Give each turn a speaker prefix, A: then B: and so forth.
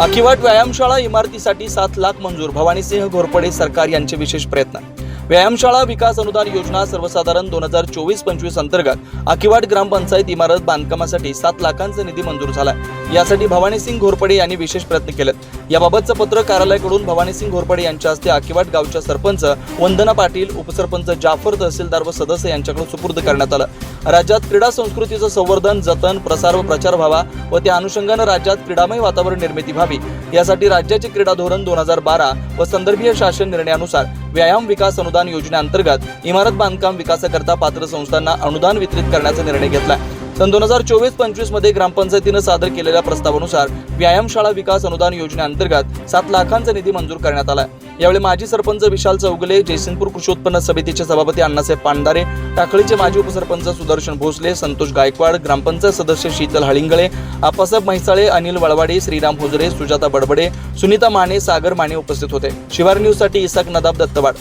A: आकिवाट व्यायामशाळा इमारतीसाठी 7 लाख मंजूर. भवानीसिंह घोरपडे सरकार यांचे विशेष प्रयत्न. व्यायामशाळा विकास अनुदान योजना सर्वसाधारण 2024-25 अंतर्गत आकिवाट ग्रामपंचायत इमारत बांधकामासाठी 7 लाखांचा निधी मंजूर झाला. यासाठी भवानीसिंह घोरपडे यांनी विशेष प्रयत्न केलेत. याबाबतचं पत्र कार्यालयाकडून भवानीसिंह घोरपडे यांच्या हस्ते आकिवाट गावच्या सरपंच वंदना पाटील, उपसरपंच जाफर, तहसीलदार व सदस्य यांच्याकडे सुपूर्द करण्यात आलं. राज्यात क्रीडा संस्कृतीचं संवर्धन, जतन, प्रसार व प्रचार व्हावा व त्या अनुषंगाने राज्यात क्रीडामय वातावरण निर्मिती व्हावी यासाठी राज्याचे क्रीडा धोरण 2012 व संदर्भीय शासन निर्णयानुसार व्यायाम विकास अनुदान योजनेअंतर्गत इमारत बांधकाम विकासाकरता पात्र संस्थांना अनुदान वितरित करण्याचा निर्णय घेतला. सन 2024-25 मध्ये ग्रामपंचायतीनं सादर केलेल्या प्रस्तावानुसार व्यायामशाळा विकास अनुदान योजनेअंतर्गत 7 लाखांचा निधी मंजूर करण्यात आला. यावेळी माजी सरपंच विशाल चौगले, जयसिंगपूर कृषी उत्पन्न समितीचे सभापती अण्णासाहेब पांडारे, टाकळीचे माजी उपसरपंच सुदर्शन भोसले, संतोष गायकवाड, ग्रामपंचायत सदस्य शीतल हळिंगळे, आप्पासाहेब म्हैसाळे, अनिल वळवाडे, श्रीराम हुजरे, सुजाता बडबडे, सुनीता माने, सागर माने उपस्थित होते. शिवार न्यूजसाठी इसाक नदाब, दत्तवाड.